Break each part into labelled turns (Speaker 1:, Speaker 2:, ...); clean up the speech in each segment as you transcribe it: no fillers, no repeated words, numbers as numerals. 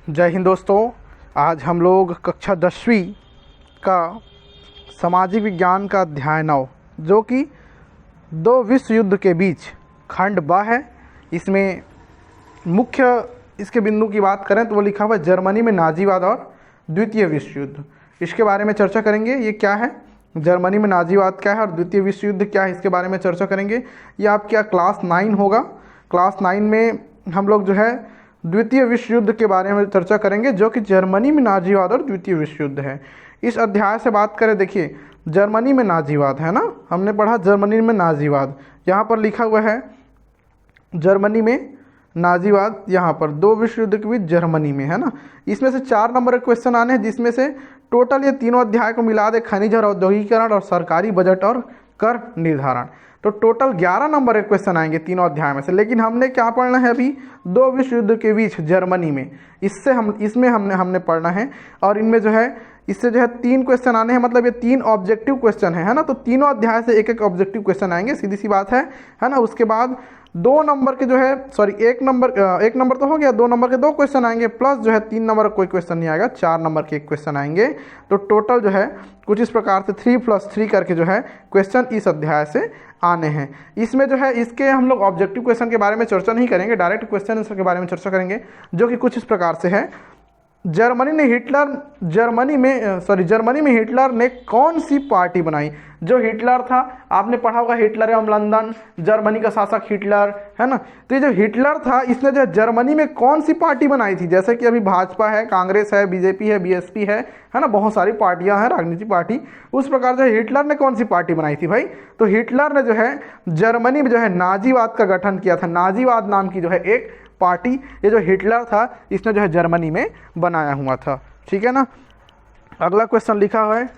Speaker 1: जय हिंद दोस्तों। आज हम लोग कक्षा 10वीं का सामाजिक विज्ञान का अध्याय 9 जो कि दो विश्व युद्ध के बीच खंड ब है, इसमें मुख्य इसके बिंदु की बात करें तो वो लिखा हुआ है जर्मनी में नाजीवाद और द्वितीय विश्व युद्ध। इसके बारे में चर्चा करेंगे। ये क्या है, जर्मनी में नाजीवाद क्या है और द्वितीय विश्व युद्ध क्या है, इसके बारे में चर्चा करेंगे। ये आपका क्लास 9 होगा। क्लास 9 में हम लोग जो है द्वितीय विश्व युद्ध के बारे में चर्चा करेंगे जो कि जर्मनी में नाजीवाद और द्वितीय विश्व युद्ध है। इस अध्याय से बात करें, देखिए जर्मनी में नाजीवाद है ना, हमने पढ़ा जर्मनी में नाजीवाद। यहाँ पर लिखा हुआ है जर्मनी में नाजीवाद, यहाँ पर दो विश्व युद्ध के बीच जर्मनी में है ना। इसमें से 4 नंबर के क्वेश्चन आने हैं, जिसमें से टोटल ये तीनों अध्याय को मिला दे, खनिज और औद्योगिकीकरण और सरकारी बजट और कर निर्धारण, तो टोटल 11 नंबर के क्वेश्चन आएंगे तीनों अध्याय में से। लेकिन हमने क्या पढ़ना है अभी, दो विश्व युद्ध के बीच जर्मनी में, इसमें हमने पढ़ना है। और इनमें जो है इससे जो है 3 क्वेश्चन आने हैं, मतलब ये 3 ऑब्जेक्टिव क्वेश्चन है ना। तो तीनों अध्याय से एक ऑब्जेक्टिव क्वेश्चन आएंगे, सीधी सी बात है ना। उसके बाद 2 नंबर के जो है एक नंबर तो हो गया, 2 नंबर के 2 क्वेश्चन आएंगे, प्लस जो है 3 नंबर का कोई क्वेश्चन नहीं आएगा, 4 नंबर के 1 क्वेश्चन आएंगे। तो टोटल जो है कुछ इस प्रकार से 3+3 करके जो है क्वेश्चन इस अध्याय से आने हैं। इसमें जो है इसके हम लोग ऑब्जेक्टिव क्वेश्चन के बारे में चर्चा नहीं करेंगे, डायरेक्ट क्वेश्चन आंसर के बारे में चर्चा करेंगे, जो कि कुछ इस प्रकार से है। जर्मनी में हिटलर ने कौन सी पार्टी बनाई। जो हिटलर था, आपने पढ़ा होगा हिटलर एवं लंदन, जर्मनी का शासक हिटलर है ना। तो ये जो हिटलर था, इसने जो जर्मनी में कौन सी पार्टी बनाई थी। जैसे कि अभी भाजपा है, कांग्रेस है, बीजेपी है, बीएसपी है ना, बहुत सारी पार्टियां हैं, राजनीतिक पार्टी। उस प्रकार जो हिटलर ने कौन सी पार्टी बनाई थी भाई, तो हिटलर ने जो है जर्मनी में जो है नाजीवाद का गठन किया था। नाजीवाद नाम की जो है एक पार्टी, ये जो हिटलर था इसने जो है जर्मनी में बनाया हुआ था, ठीक है ना। अगला क्वेश्चन लिखा हुआ है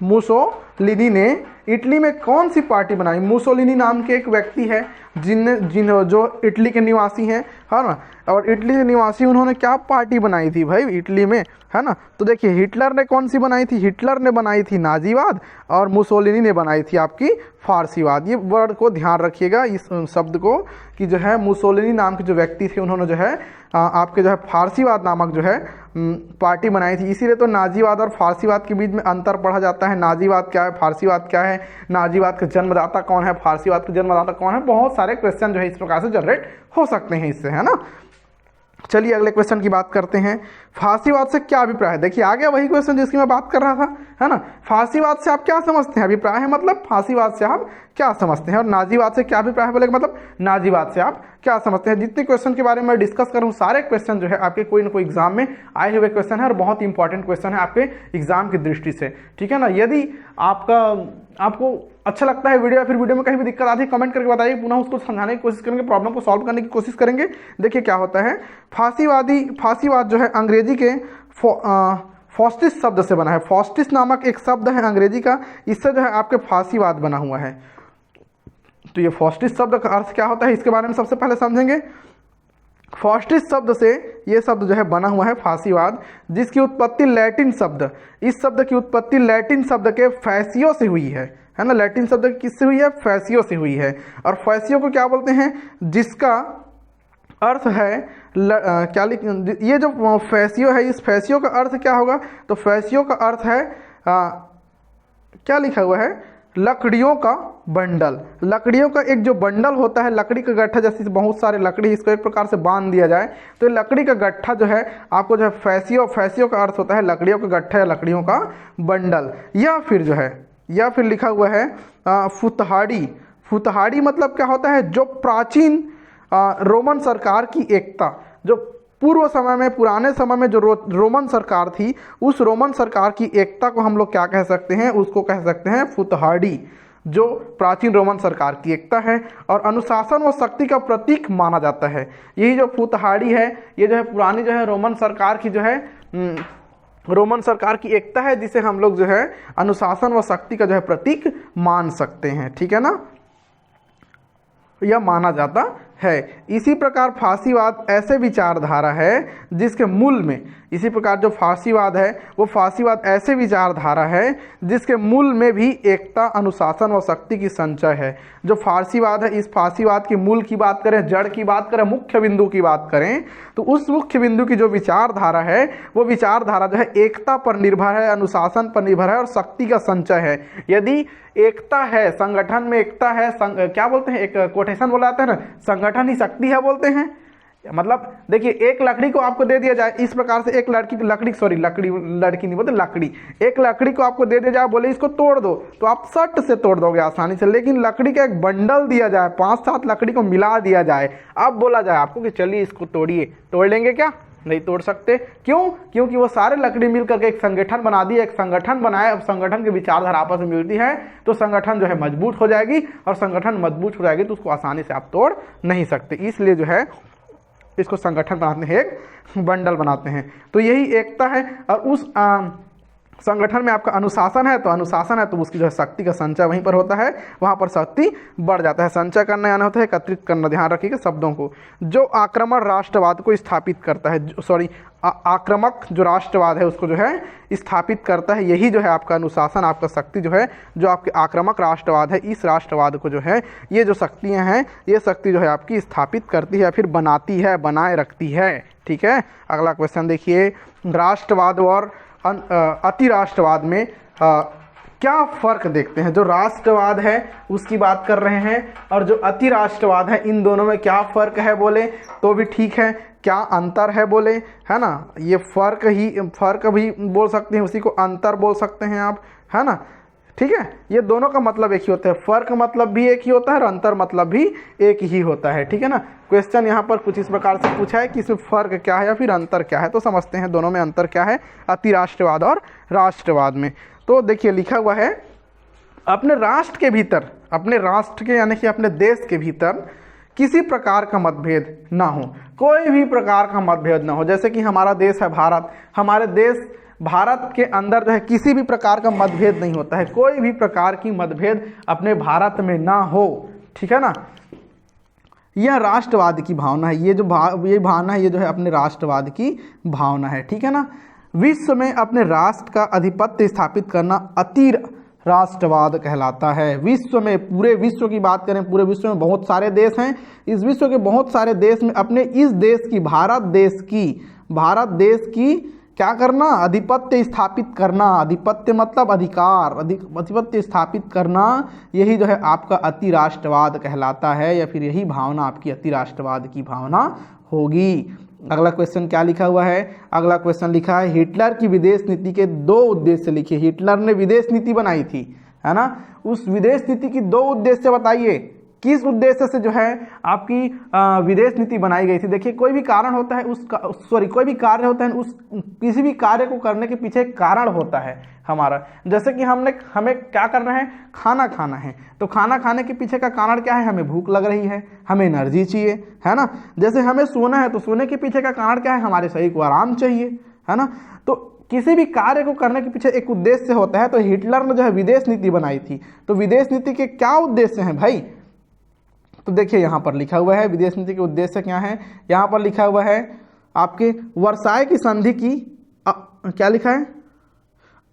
Speaker 1: मुसोलिनी ने इटली में कौन सी पार्टी बनाई। मुसोलिनी नाम के एक व्यक्ति है जो इटली के निवासी हैं, है ना। और इटली के निवासी उन्होंने क्या पार्टी बनाई थी भाई इटली में, है ना। तो देखिए हिटलर ने कौन सी बनाई थी, हिटलर ने बनाई थी नाजीवाद और मुसोलिनी ने बनाई थी आपकी फारसीवाद। ये वर्ड को ध्यान रखिएगा, इस शब्द को, कि जो है मुसोलिनी नाम के जो व्यक्ति थे उन्होंने जो है आपके जो है फारसीवाद नामक जो है पार्टी बनाई थी। इसीलिए तो नाजीवाद और फारसीवाद के बीच में अंतर पढ़ा जाता है। नाजीवाद क्या है, फारसीवाद क्या है, नाजीवाद का जन्मदाता कौन है, फारसीवाद का जन्मदाता कौन है। बहुत सारे क्वेश्चन जो है इस प्रकार से जनरेट हो सकते हैं इससे, है ना। चलिए अगले क्वेश्चन की बात करते हैं। फारसीवाद से क्या अभिप्राय है। देखिए आ गया वही क्वेश्चन जिसकी मैं बात कर रहा था, है ना। फारसीवाद से आप क्या समझते हैं, अभिप्राय है मतलब फारसीवाद से आप क्या समझते हैं, और नाजीवाद से क्या अभिप्राय है बोले मतलब नाजीवाद से आप क्या समझते हैं। जितने क्वेश्चन के बारे में डिस्कस करूँ सारे क्वेश्चन जो है आपके कोई ना कोई एग्जाम में आए हुए क्वेश्चन है और बहुत इंपॉर्टेंट क्वेश्चन है आपके एग्जाम की दृष्टि से, ठीक है ना। यदि आपको अच्छा लगता है वीडियो या फिर वीडियो में कहीं भी दिक्कत आती है कमेंट करके बताइए, पुनः उसको समझाने की कोशिश करेंगे, प्रॉब्लम को सॉल्व करने की कोशिश करेंगे। देखिए क्या होता है, फारसीवाद जो है अंग्रेजी के फॉस्टिस शब्द से बना है। फॉस्टिस नामक एक शब्द है अंग्रेजी का, इससे जो है आपके फारसीवाद बना हुआ है। तो ये फॉस्टिस शब्द का अर्थ क्या होता है इसके बारे में सबसे पहले समझेंगे। फॉस्टिस शब्द से ये शब्द जो है बना हुआ है फारसीवाद, जिसकी उत्पत्ति लैटिन शब्द, इस शब्द की उत्पत्ति लैटिन शब्द के फैसियो से हुई है ना। लैटिन शब्द किससे हुई है, फैसियो से हुई है। और फैसियो को क्या बोलते हैं, जिसका अर्थ है ये जो फैसियो है, इस फैसियो का अर्थ क्या होगा, तो फैसियो का अर्थ है क्या लिखा हुआ है, लकड़ियों का बंडल। लकड़ियों का एक जो बंडल होता है, लकड़ी का गट्ठा, जैसे बहुत सारे लकड़ी इसको एक प्रकार से बांध दिया जाए तो लकड़ी का गट्ठा जो है आपको जो है फैसियो का अर्थ होता है लकड़ियों का गट्ठा या लकड़ियों का बंडल। या फिर लिखा हुआ है फुतहाड़ी मतलब क्या होता है, जो प्राचीन रोमन सरकार की एकता, जो पुराने समय में जो रोमन सरकार थी, उस रोमन सरकार की एकता को हम लोग क्या कह सकते हैं, उसको कह सकते हैं फुतहाड़ी, जो प्राचीन रोमन सरकार की एकता है और अनुशासन व शक्ति का प्रतीक माना जाता है। यही जो फुतहाड़ी है, ये जो है पुरानी जो है रोमन सरकार की जो है रोमन सरकार की एकता है, जिसे हम लोग जो है अनुशासन व शक्ति का जो है प्रतीक मान सकते हैं, ठीक है ना, यह माना जाता है। इसी प्रकार फासीवाद ऐसे विचारधारा है जिसके मूल में, इसी प्रकार जो फासीवाद है वो फासीवाद ऐसे विचारधारा है जिसके मूल में भी एकता, अनुशासन व शक्ति की संचय है। जो फासीवाद है, इस फासीवाद के मूल की बात करें, जड़ की बात करें, मुख्य बिंदु की बात करें, तो उस मुख्य बिंदु की जो विचारधारा है वो विचारधारा जो है एकता पर निर्भर है, अनुशासन पर निर्भर है और शक्ति का संचय है। यदि एकता है, संगठन में एकता है, क्या बोलते हैं, एक कोटेशन बोला जाता है ना, संगठन ही शक्ति है बोलते हैं। मतलब देखिए, एक लकड़ी को आपको दे दिया जाए इस प्रकार से, एक लड़की लड़की नहीं बोलते, लकड़ी, एक लकड़ी को आपको दे दिया जाए, बोले इसको तोड़ दो, तो आप सट से तोड़ दोगे आसानी से। लेकिन लकड़ी का एक बंडल दिया जाए, 5-7 लकड़ी को मिला दिया जाए, अब बोला जाए आपको कि चलिए इसको तोड़िए, तोड़ लेंगे क्या? नहीं तोड़ सकते। क्यों? क्योंकि वो सारे लकड़ी मिल करके एक संगठन बना दिए, एक संगठन बनाए। अब संगठन की विचारधारा आपस में मिलती है तो संगठन जो है मजबूत हो जाएगी, और संगठन मजबूत हो जाएगी तो उसको आसानी से आप तोड़ नहीं सकते। इसलिए जो है इसको संगठन बनाते हैं, एक बंडल बनाते हैं। तो यही एकता है। और उस संगठन में आपका अनुशासन है, तो अनुशासन है तो उसकी जो है शक्ति का संचय वहीं पर होता है, वहाँ पर शक्ति बढ़ जाता है। संचय करना यानी होता है एकत्रित करना, ध्यान रखिएगा शब्दों को। जो आक्रमण राष्ट्रवाद को स्थापित करता है, आक्रामक जो राष्ट्रवाद है उसको जो है स्थापित करता है, यही जो है आपका अनुशासन, आपका शक्ति जो है, जो आपके आक्रामक राष्ट्रवाद है, इस राष्ट्रवाद को जो है, ये जो शक्तियाँ हैं, ये शक्ति जो है आपकी स्थापित करती है, फिर बनाती है, बनाए रखती है। ठीक है, अगला क्वेश्चन देखिए, राष्ट्रवाद और अति राष्ट्रवाद में क्या फ़र्क देखते हैं। जो राष्ट्रवाद है उसकी बात कर रहे हैं, और जो अति राष्ट्रवाद है, इन दोनों में क्या फ़र्क है बोले तो भी ठीक है, क्या अंतर है बोले, है ना। ये फ़र्क भी बोल सकते हैं, उसी को अंतर बोल सकते हैं आप, है ना। ठीक है, ये दोनों का मतलब एक ही होता है, फ़र्क मतलब भी एक ही होता है और अंतर मतलब भी एक ही होता है। ठीक है ना। क्वेश्चन यहाँ पर कुछ इस प्रकार से पूछा है कि इसमें फ़र्क क्या है या फिर अंतर क्या है, तो समझते हैं दोनों में अंतर क्या है, अति राष्ट्रवाद और राष्ट्रवाद में। तो देखिए लिखा हुआ है, अपने राष्ट्र के भीतर, अपने राष्ट्र के यानी कि अपने देश के भीतर किसी प्रकार का मतभेद ना हो, कोई भी प्रकार का मतभेद ना हो। जैसे कि हमारा देश है भारत, हमारे देश भारत के अंदर जो है किसी भी प्रकार का मतभेद नहीं होता है, कोई भी प्रकार की मतभेद अपने भारत में ना हो। ठीक है ना। यह राष्ट्रवाद की भावना है, ये भावना है, ये जो है अपने राष्ट्रवाद की भावना है। ठीक है ना। विश्व में अपने राष्ट्र का आधिपत्य स्थापित करना अति राष्ट्रवाद कहलाता है। विश्व में, पूरे विश्व की बात करें, पूरे विश्व में बहुत सारे देश हैं, इस विश्व के बहुत सारे देश में अपने इस देश की, भारत देश की क्या करना, आधिपत्य स्थापित करना। आधिपत्य मतलब अधिकार, आधिपत्य स्थापित करना, यही जो है आपका अति राष्ट्रवाद कहलाता है, या फिर यही भावना आपकी अति राष्ट्रवाद की भावना होगी। अगला क्वेश्चन क्या लिखा हुआ है, अगला क्वेश्चन लिखा है, हिटलर की विदेश नीति के 2 उद्देश्य लिखिए। हिटलर ने विदेश नीति बनाई थी, है ना, उस विदेश नीति की 2 उद्देश्य बताइए, किस उद्देश्य से जो है आपकी विदेश नीति बनाई गई थी। देखिए, कोई भी कारण होता है कोई भी कार्य होता है, उस किसी भी कार्य को करने के पीछे एक कारण होता है हमारा। जैसे कि हमें क्या करना है, खाना खाना है, तो खाना खाने के पीछे का कारण क्या है, हमें भूख लग रही है, हमें एनर्जी चाहिए, है ना। जैसे हमें सोना है, तो सोने के पीछे का कारण क्या है, हमारे शरीर को आराम चाहिए, है ना। तो किसी भी कार्य को करने के पीछे एक उद्देश्य होता है। तो हिटलर ने जो है विदेश नीति बनाई थी, तो विदेश नीति के क्या उद्देश्य हैं भाई, तो देखिए यहाँ पर लिखा हुआ है विदेश नीति के उद्देश्य क्या है। यहाँ पर लिखा हुआ है आपके वर्साय की संधि की क्या लिखा है,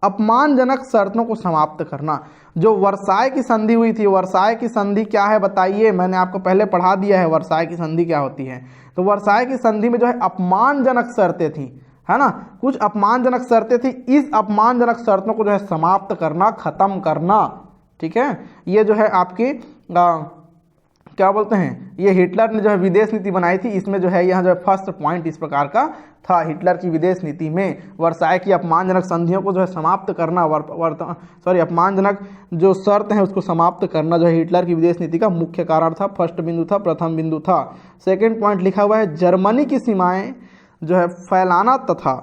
Speaker 1: अपमानजनक शर्तों को समाप्त करना। जो वर्साय की संधि हुई थी, वर्साय की संधि क्या है बताइए, मैंने आपको पहले पढ़ा दिया है वर्साय की संधि क्या होती है। तो वर्साय की संधि में जो है अपमानजनक शर्तें थी, है ना, कुछ अपमानजनक शर्तें थी। इस अपमानजनक शर्तों को जो है समाप्त करना, खत्म करना। ठीक है, ये जो है आपकी क्या बोलते हैं, ये हिटलर ने जो है विदेश नीति बनाई थी। इसमें जो है यहाँ जो है फर्स्ट पॉइंट इस प्रकार का था, हिटलर की विदेश नीति में वर्साय की अपमानजनक संधियों को जो है समाप्त करना, अपमानजनक जो शर्त है उसको समाप्त करना जो है हिटलर की विदेश नीति का मुख्य कारण था, फर्स्ट बिंदु था, प्रथम बिंदु था। सेकेंड पॉइंट लिखा हुआ है, जर्मनी की सीमाएं जो है फैलाना तथा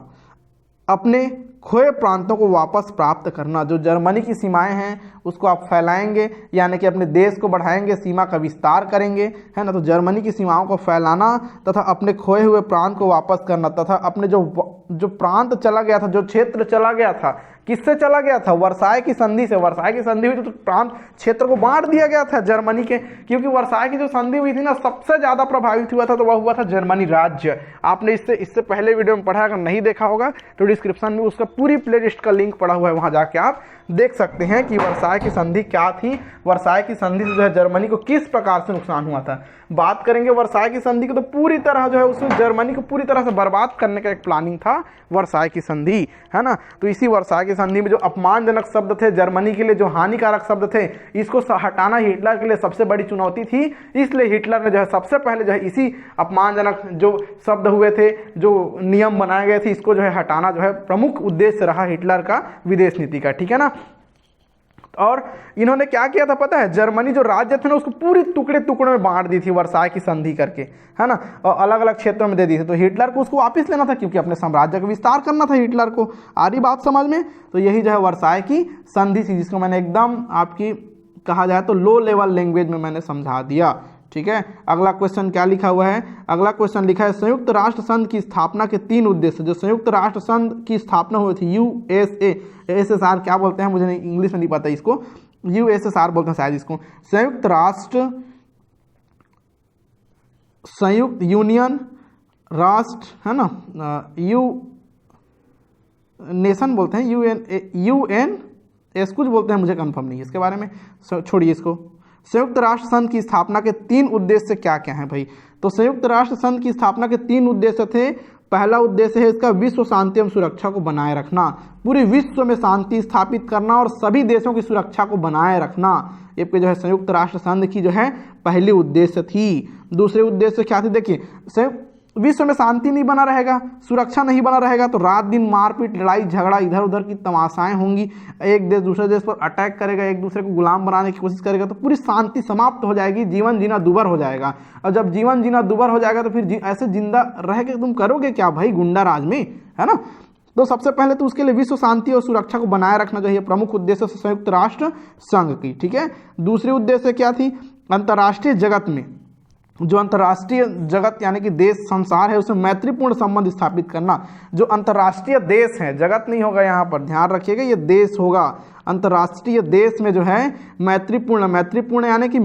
Speaker 1: अपने खोए प्रांतों को वापस प्राप्त करना। जो जर्मनी की सीमाएं हैं उसको आप फैलाएंगे, यानी कि अपने देश को बढ़ाएंगे, सीमा का विस्तार करेंगे, है ना। तो जर्मनी की सीमाओं को फैलाना तथा अपने खोए हुए प्रांत को वापस करना, तथा अपने जो जो प्रांत चला गया था, जो क्षेत्र चला गया था, किससे चला गया था? वर्साय की संधि से। वर्साय की संधि हुई तो प्रांत क्षेत्र को बांट दिया गया था जर्मनी के, क्योंकि वर्साय की जो संधि हुई थी ना, सबसे ज्यादा प्रभावित हुआ था तो वह हुआ था जर्मनी राज्य। आपने इससे पहले वीडियो में पढ़ा, अगर नहीं देखा होगा तो डिस्क्रिप्शन में उसका पूरी प्लेलिस्ट का लिंक पड़ा हुआ है, वहां जाके आप देख सकते हैं कि वर्साय की संधि क्या थी, वर्साय की संधि से जो है जर्मनी को किस प्रकार से नुकसान हुआ था। बात करेंगे वर्साय की संधि की तो पूरी तरह जो है उसमें जर्मनी को पूरी तरह से बर्बाद करने का एक प्लानिंग था वर्साय की संधि, है ना। तो इसी वर्साय की संधि में जो अपमानजनक शब्द थे जर्मनी के लिए, जो हानिकारक शब्द थे, इसको हटाना हिटलर के लिए सबसे बड़ी चुनौती थी। इसलिए हिटलर ने जो है सबसे पहले जो है इसी अपमानजनक जो शब्द हुए थे, जो नियम बनाए गए थे, इसको जो है हटाना जो है प्रमुख उद्देश्य रहा हिटलर का विदेश नीति का, ठीक है ना। और इन्होंने क्या किया था पता है? जर्मनी जो राज्य थे ना उसको पूरी टुकड़े टुकड़े में बांट दी थी वर्साय की संधि करके, है ना, और अलग अलग क्षेत्रों में दे दी थी। तो हिटलर को उसको वापस लेना था, क्योंकि अपने साम्राज्य का विस्तार करना था हिटलर को। आ रही बात समझ में? तो यही जो है वर्साय की संधि थी, जिसको मैंने एकदम आपकी कहा जाए तो लो लेवल लैंग्वेज में मैंने समझा दिया, ठीक है। अगला क्वेश्चन क्या लिखा हुआ है? अगला क्वेश्चन लिखा है संयुक्त राष्ट्र संघ की स्थापना के 3 उद्देश्य। जो संयुक्त राष्ट्र संघ की स्थापना हुई थी, USSR क्या बोलते हैं मुझे नहीं, इंग्लिश में नहीं पता इसको, USSR बोलते हैं शायद इसको, संयुक्त यूनियन राष्ट्र, है ना, नेशन बोलते हैं, UN कुछ बोलते हैं, मुझे कंफर्म नहीं है इसके बारे में, छोड़िए इसको। संयुक्त राष्ट्र संघ की स्थापना के 3 उद्देश्य क्या क्या हैं भाई? तो संयुक्त राष्ट्र संघ की स्थापना के 3 उद्देश्य थे। पहला उद्देश्य है इसका विश्व शांति एवं सुरक्षा को बनाए रखना, पूरे विश्व में शांति स्थापित करना और सभी देशों की सुरक्षा को बनाए रखना। ये जो है संयुक्त राष्ट्र संघ की जो है पहली उद्देश्य थी। दूसरे उद्देश्य क्या थे? देखिए, विश्व में शांति नहीं बना रहेगा, सुरक्षा नहीं बना रहेगा तो रात दिन मारपीट, लड़ाई झगड़ा, इधर उधर की तमाशाएं होंगी, एक देश दूसरे देश पर अटैक करेगा, एक दूसरे को गुलाम बनाने की कोशिश करेगा, तो पूरी शांति समाप्त हो जाएगी, जीवन जीना दुभर हो जाएगा। और जब जीवन जीना दुभर हो जाएगा तो फिर ऐसे जिंदा रह के तुम करोगे क्या भाई गुंडा राज में, है ना। तो सबसे पहले तो उसके लिए विश्व शांति और सुरक्षा को बनाए रखना चाहिए, प्रमुख उद्देश्य संयुक्त राष्ट्र संघ की, ठीक है। दूसरी उद्देश्य क्या थी? अंतर्राष्ट्रीय जगत में, जो अंतर्राष्ट्रीय जगत यानी कि देश संसार है, उसमें मैत्रीपूर्ण संबंध स्थापित करना। जो अंतर्राष्ट्रीय देश है, जगत नहीं होगा यहाँ पर, ध्यान रखिएगा, ये देश होगा। अंतर्राष्ट्रीय देश में जो है मैत्रीपूर्ण यानी कि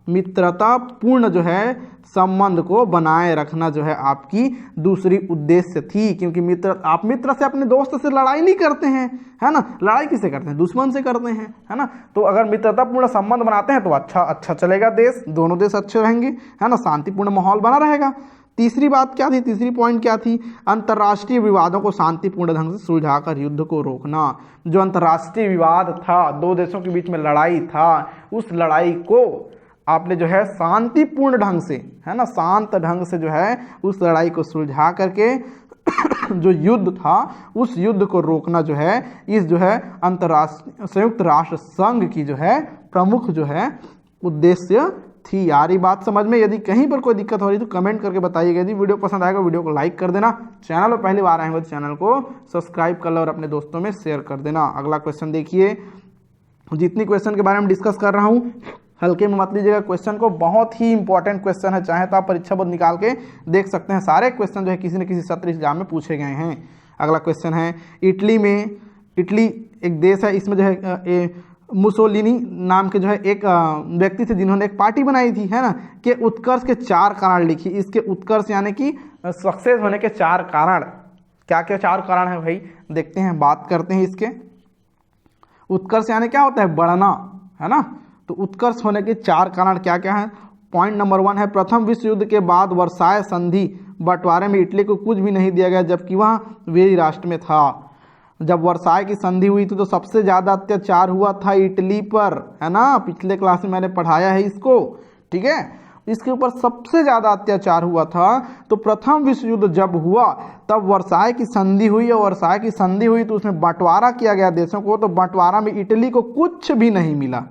Speaker 1: मित्रता पूर्ण जो है संबंध को बनाए रखना जो है आपकी दूसरी उद्देश्य थी। क्योंकि आप मित्र से, अपने दोस्त से लड़ाई नहीं करते हैं, है ना। लड़ाई किससे करते हैं? दुश्मन से करते हैं, है ना। तो अगर मित्रतापूर्ण संबंध बनाते हैं तो अच्छा चलेगा देश, दोनों देश अच्छे रहेंगे, है ना, शांतिपूर्ण माहौल बना रहेगा। तीसरी बात क्या थी? तीसरी पॉइंट क्या थी? अंतर्राष्ट्रीय विवादों को शांतिपूर्ण ढंग से सुलझाकर युद्ध को रोकना। जो अंतर्राष्ट्रीय विवाद था, 2 देशों के बीच में लड़ाई था, उस लड़ाई को आपने जो है शांतिपूर्ण ढंग से, है ना, शांत ढंग से जो है उस लड़ाई को सुलझा करके जो युद्ध था उस युद्ध को रोकना जो है इस जो है अंतर्राष्ट्रीय संयुक्त राष्ट्र संघ की जो है प्रमुख जो है उद्देश्य थी। यार ये बात समझ में? यदि कहीं पर कोई दिक्कत हो रही तो कमेंट करके बताइएगा। यदि वीडियो पसंद आएगा वीडियो को लाइक कर देना, चैनल पर पहली बार आए हो तो चैनल को सब्सक्राइब कर लो और अपने दोस्तों में शेयर कर देना। अगला क्वेश्चन देखिए, जितनी क्वेश्चन के बारे में डिस्कस कर रहा हूँ हल्के में मत लीजिएगा क्वेश्चन को, बहुत ही इंपॉर्टेंट क्वेश्चन है, चाहे तो आप परीक्षा बोर्ड निकाल के देख सकते हैं। सारे क्वेश्चन जो है किसी न किसी सत्र एग्जाम में पूछे गए हैं। अगला क्वेश्चन है, इटली एक देश है, इसमें जो है मुसोलिनी नाम के जो है एक व्यक्ति थे जिन्होंने एक पार्टी बनाई थी, है ना, कि उत्कर्ष के 4 कारण लिखी। इसके उत्कर्ष यानी कि सक्सेस होने के 4 कारण, क्या क्या 4 कारण है भाई देखते हैं, बात करते हैं इसके। उत्कर्ष यानी क्या होता है? बढ़ना, है ना। तो उत्कर्ष होने के 4 कारण क्या क्या हैं? पॉइंट नंबर 1 है, प्रथम विश्व युद्ध के बाद वर्साय संधि बंटवारे में इटली को कुछ भी नहीं दिया गया, जबकि वह वीर राष्ट्र में था। जब वर्साय की संधि हुई थी तो सबसे ज्यादा अत्याचार हुआ था इटली पर, है ना, पिछले क्लास में मैंने पढ़ाया है इसको, ठीक है। इसके ऊपर सबसे ज्यादा अत्याचार हुआ था। तो प्रथम विश्व युद्ध जब हुआ तब वर्साय की संधि हुई, और वर्साय की संधि हुई तो उसमें बंटवारा किया गया देशों को, तो बंटवारा में इटली को कुछ भी नहीं मिला,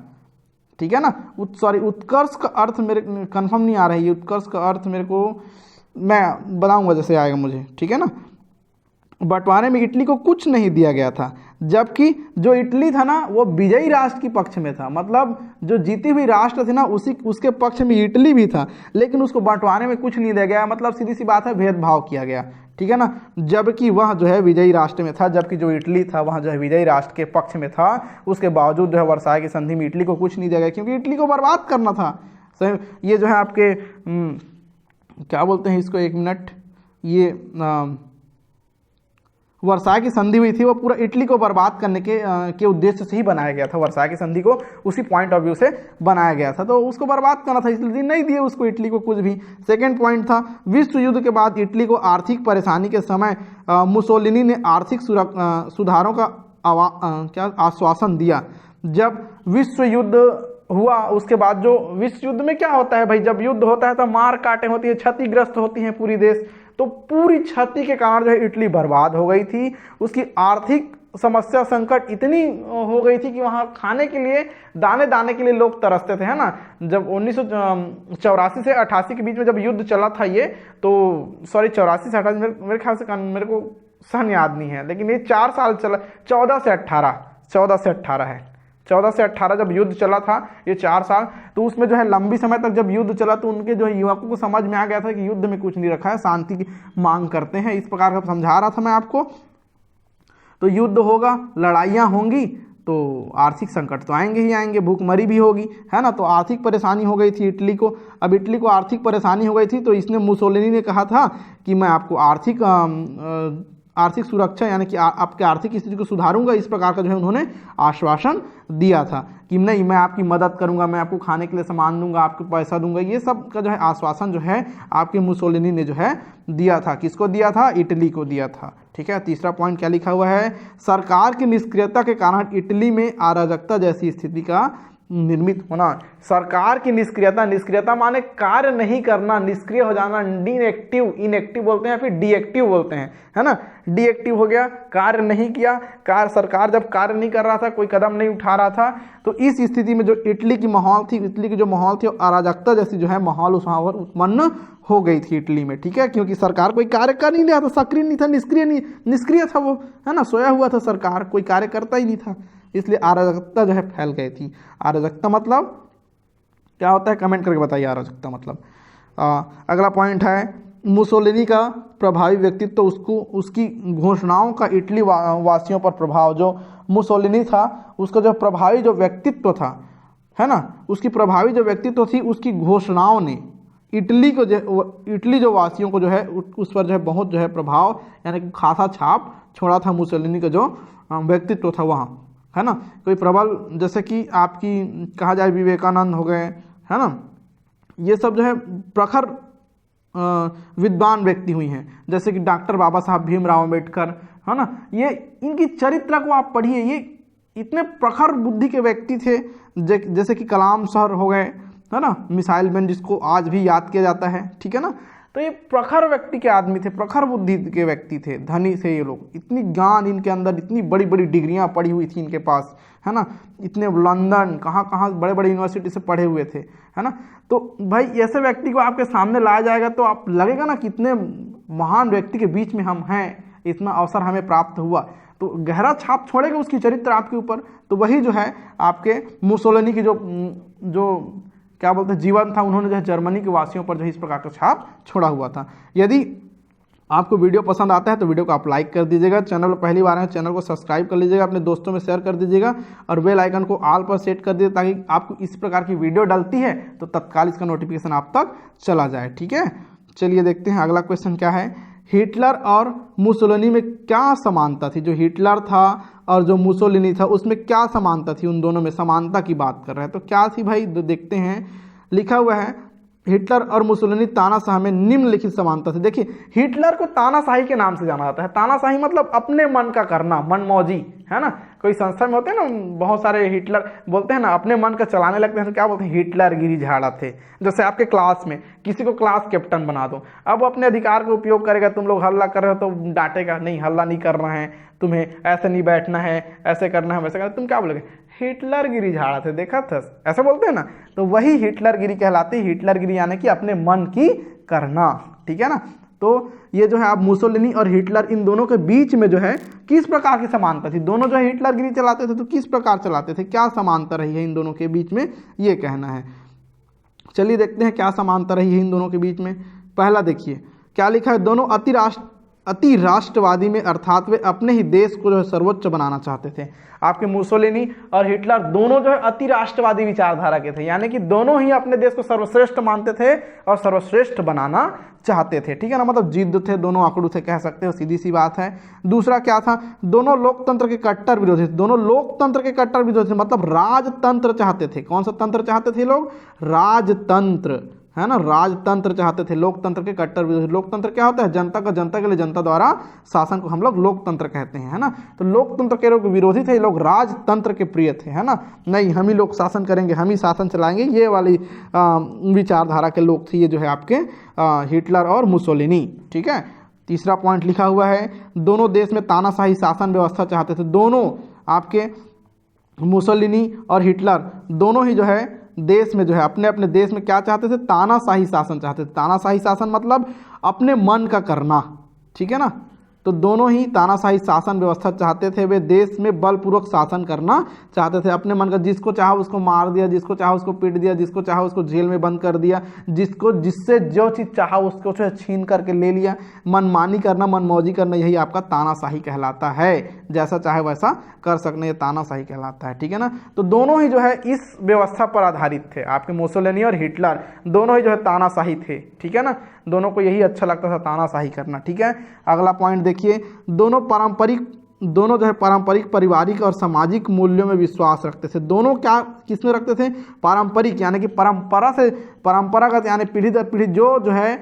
Speaker 1: ठीक है ना। उत्कर्ष का अर्थ मेरे कंफर्म नहीं आ रही है, उत्कर्ष का अर्थ मेरे को मैं बताऊंगा जैसे आएगा मुझे, ठीक है ना। बंटवारे में इटली को कुछ नहीं दिया गया था, जबकि जो इटली था ना वो विजयी राष्ट्र के पक्ष में था, मतलब जो जीती हुई राष्ट्र थी ना उसके पक्ष में इटली भी था, लेकिन उसको बंटवारे में कुछ नहीं दिया गया, मतलब सीधी सी बात है भेदभाव किया गया, ठीक है ना, जबकि वह जो है विजयी राष्ट्र में था, जबकि जो इटली था वह जो है विजयी राष्ट्र के पक्ष में था, उसके बावजूद जो है वर्साय की संधि में इटली को कुछ नहीं दिया गया, क्योंकि इटली को बर्बाद करना था। ये जो है आपके क्या बोलते हैं इसको, एक मिनट, ये वर्साय की संधि हुई थी वो पूरा इटली को बर्बाद करने के उद्देश्य से ही बनाया गया था। वर्साय की संधि को उसी पॉइंट ऑफ व्यू से बनाया गया था, तो उसको बर्बाद करना था, इसलिए नहीं दिए उसको इटली को कुछ भी। सेकंड पॉइंट था, विश्व युद्ध के बाद इटली को आर्थिक परेशानी के समय मुसोलिनी ने आर्थिक सुधारों का क्या आश्वासन दिया। जब विश्व युद्ध हुआ उसके बाद, जो विश्व युद्ध में क्या होता है भाई, जब युद्ध होता है तो मार काटें होती है, क्षतिग्रस्त होती हैं पूरी देश, तो पूरी क्षति के कारण जो है इटली बर्बाद हो गई थी। उसकी आर्थिक समस्या संकट इतनी हो गई थी कि वहाँ खाने के लिए दाने दाने के लिए लोग तरसते थे, है ना। जब 1984 से 88 के बीच में जब युद्ध चला था ये, तो सॉरी 84 से 88 मेरे ख्याल से, मेरे को सन याद नहीं है, लेकिन ये 4 साल चला, 14 से 18 है, 14 से 18 जब युद्ध चला था, ये 4 साल, तो उसमें जो है लंबी समय तक जब युद्ध चला तो उनके जो है युवकों को समझ में आ गया था कि युद्ध में कुछ नहीं रखा है, शांति की मांग करते हैं, इस प्रकार का समझा रहा था मैं आपको। तो युद्ध होगा, लड़ाइयाँ होंगी, तो आर्थिक संकट तो आएंगे ही आएंगे, भूखमरी भी होगी, है ना। तो आर्थिक परेशानी हो गई थी इटली को। अब इटली को आर्थिक परेशानी हो गई थी, तो इसने मुसोलिनी ने कहा था कि मैं आपको आर्थिक सुरक्षा यानी कि आपके आर्थिक स्थिति को सुधारूंगा, इस प्रकार का जो है उन्होंने आश्वासन दिया था कि नहीं, मैं आपकी मदद करूंगा, मैं आपको खाने के लिए सामान दूंगा, आपको पैसा दूंगा, ये सब का जो है आश्वासन जो है आपके मुसोलिनी ने जो है दिया था। किसको दिया था? इटली को दिया था। ठीक है, तीसरा पॉइंट क्या लिखा हुआ है, सरकार की निष्क्रियता के कारण इटली में अराजकता जैसी स्थिति का निर्मित होना। सरकार की निष्क्रियता, निष्क्रियता माने कार्य नहीं करना, निष्क्रिय हो जाना, इनएक्टिव बोलते हैं या फिर डीएक्टिव बोलते हैं, है ना। डीएक्टिव हो गया, कार्य नहीं किया, सरकार जब कार्य नहीं कर रहा था, कोई कदम नहीं उठा रहा था, तो इस स्थिति में जो इटली की माहौल थी, इटली की जो माहौल थी, अराजकता जैसी जो है माहौल उस वहाँ पर उत्पन्न हो गई थी इटली में। ठीक है, क्योंकि सरकार कोई कार्य कर नहीं रहा था, सक्रिय नहीं था, निष्क्रिय था वो, है ना, सोया हुआ था, सरकार कोई कार्य करता ही नहीं था, इसलिए अराजकता जो है फैल गई थी। अराजकता मतलब क्या होता है, कमेंट करके बताइए अराजकता मतलब। अगला पॉइंट है, मुसोलिनी का प्रभावी व्यक्तित्व, तो उसकी घोषणाओं का इटली वासियों पर प्रभाव। जो मुसोलिनी था उसका जो प्रभावी जो व्यक्तित्व था, है ना, उसकी प्रभावी जो व्यक्तित्व थी, उसकी घोषणाओं ने इटली जो वासियों को जो है उस पर जो है बहुत जो है प्रभाव यानी कि खासा छाप छोड़ा था मुसोलिनी का जो व्यक्तित्व था वहाँ, है ना। कोई प्रबल, जैसे कि आपकी कहा जाए विवेकानंद हो गए, है ना, ये सब जो है प्रखर विद्वान व्यक्ति हुई हैं, जैसे कि डॉक्टर बाबा साहब भीमराव अम्बेडकर, है ना। ये इनकी चरित्र को आप पढ़िए, ये इतने प्रखर बुद्धि के व्यक्ति थे, जैसे कि कलाम सर हो गए, है ना, मिसाइल मैन जिसको आज भी याद किया जाता है। ठीक है ना, तो ये प्रखर व्यक्ति के आदमी थे, प्रखर बुद्धि के व्यक्ति थे, धनी थे ये लोग, इतनी ज्ञान इनके अंदर, इतनी बड़ी बड़ी डिग्रियां पढ़ी हुई थी इनके पास, है ना, इतने लंदन कहाँ बड़े बड़े यूनिवर्सिटी से पढ़े हुए थे, है ना। तो भाई ऐसे व्यक्ति को आपके सामने लाया जाएगा तो आप लगेगा ना कि इतने महान व्यक्ति के बीच में हम हैं, इतना अवसर हमें प्राप्त हुआ, तो गहरा छाप छोड़ेगा उसकी चरित्र आपके ऊपर। तो वही जो है आपके मुसोलिनी की जो क्या बोलते हैं जीवन था, उन्होंने जो है जर्मनी के वासियों पर जो है इस प्रकार का छाप छोड़ा हुआ था। यदि आपको वीडियो पसंद आता है तो वीडियो को आप लाइक कर दीजिएगा, चैनल पर पहली बार है चैनल को सब्सक्राइब कर लीजिएगा, अपने दोस्तों में शेयर कर दीजिएगा और बेल आइकन को ऑल पर सेट कर दीजिए ताकि आपको इस प्रकार की वीडियो डलती है तो तत्काल इसका नोटिफिकेशन आप तक चला जाए। ठीक है, चलिए देखते हैं अगला क्वेश्चन क्या है। हिटलर और मुसोलिनी में क्या समानता थी? जो हिटलर था और जो मुसोलिनी था उसमें क्या समानता थी? उन दोनों में समानता की बात कर रहे हैं तो क्या थी भाई, देखते हैं। लिखा हुआ है हिटलर और मुसोलिनी तानाशाह में निम्नलिखित समानता थी। देखिए, हिटलर को तानाशाही के नाम से जाना जाता है। तानाशाही मतलब अपने मन का करना, मनमौजी, है ना। कोई संस्था में होते हैं ना बहुत सारे हिटलर, बोलते हैं ना अपने मन का चलाने लगते हैं तो क्या बोलते हैं, हिटलर गिरी झाड़ा थे। जैसे आपके क्लास में किसी को क्लास कैप्टन बना दो, अब वो अपने अधिकार का उपयोग करेगा, तुम लोग हल्ला कर रहे हो तो डांटेगा, नहीं हल्ला नहीं करना है, तुम्हें ऐसे नहीं बैठना है, ऐसे करना है, वैसे करना। तुम क्या बोलोगे, हिटलर गिरी झाड़ा थे, देखा था, ऐसा बोलते हैं ना। तो वही हिटलर गिरी कहलाती है। हिटलर गिरी यानी कि अपने मन की करना। ठीक है ना, तो ये जो है आप मुसोलिनी और हिटलर इन दोनों के बीच में जो है किस प्रकार की समानता थी? दोनों जो है हिटलर गिरी चलाते थे तो किस प्रकार चलाते थे, क्या समानता रही है इन दोनों के बीच में, ये कहना है। चलिए देखते हैं क्या समानता रही है इन दोनों के बीच में। पहला देखिए क्या लिखा है, दोनों अति राष्ट्रवादी में, अर्थात वे अपने ही देश को जो है सर्वोच्च बनाना चाहते थे। आपके मुसोलिनी और हिटलर दोनों जो है अति राष्ट्रवादी विचारधारा के थे, यानी कि दोनों ही अपने देश को सर्वश्रेष्ठ मानते थे और सर्वश्रेष्ठ बनाना चाहते थे, ठीक है ना। मतलब जिद्द थे, दोनों आंकड़ों थे, कह सकते हो, सीधी सी बात है। दूसरा क्या था, दोनों लोकतंत्र के कट्टर विरोधी थे, दोनों लोकतंत्र के कट्टर विरोधी थे, मतलब राजतंत्र चाहते थे। कौन सा तंत्र चाहते थे लोग? राजतंत्र, है ना, राजतंत्र चाहते थे, लोकतंत्र के कट्टर विरोधी। लोकतंत्र क्या होता है? जनता का जनता के लिए, जनता द्वारा शासन को हम लोग लोकतंत्र कहते हैं, है ना। तो लोकतंत्र के लोग विरोधी थे, लोग राजतंत्र के प्रिय थे, है ना। नहीं, हम ही लोग शासन करेंगे, हम ही शासन चलाएंगे, ये वाली विचारधारा के लोग थे ये जो है आपके हिटलर और मुसोलिनी, ठीक है। तीसरा पॉइंट लिखा हुआ है, दोनों देश में तानाशाही शासन व्यवस्था चाहते थे। दोनों आपके मुसोलिनी और हिटलर दोनों ही जो है देश में जो है अपने अपने देश में क्या चाहते थे? तानाशाही शासन चाहते थे। तानाशाही शासन मतलब अपने मन का करना, ठीक है ना। तो दोनों ही तानाशाही शासन व्यवस्था चाहते थे, वे देश में बलपूर्वक शासन करना चाहते थे, अपने मन का, जिसको चाहा उसको मार दिया, जिसको चाहा उसको पीट दिया, जिसको चाहा उसको जेल में बंद कर दिया, जिससे जो चीज़ चाहा उसको छीन करके ले लिया, मनमानी करना, मनमौजी करना, यही आपका तानाशाही कहलाता है। जैसा चाहे वैसा कर सकना, ये तानाशाही कहलाता है, ठीक है ना। तो दोनों ही जो है इस व्यवस्था पर आधारित थे, आपके मुसोलिनी और हिटलर दोनों ही जो है तानाशाही थे, ठीक है ना। दोनों को यही अच्छा लगता था, तानाशाही करना, ठीक है। अगला पॉइंट देखिए, दोनों जो है पारंपरिक, पारिवारिक और सामाजिक मूल्यों में विश्वास रखते थे। दोनों क्या किसमें रखते थे? पारंपरिक, यानी कि परंपरागत, यानी पीढ़ी दर पीढ़ी जो है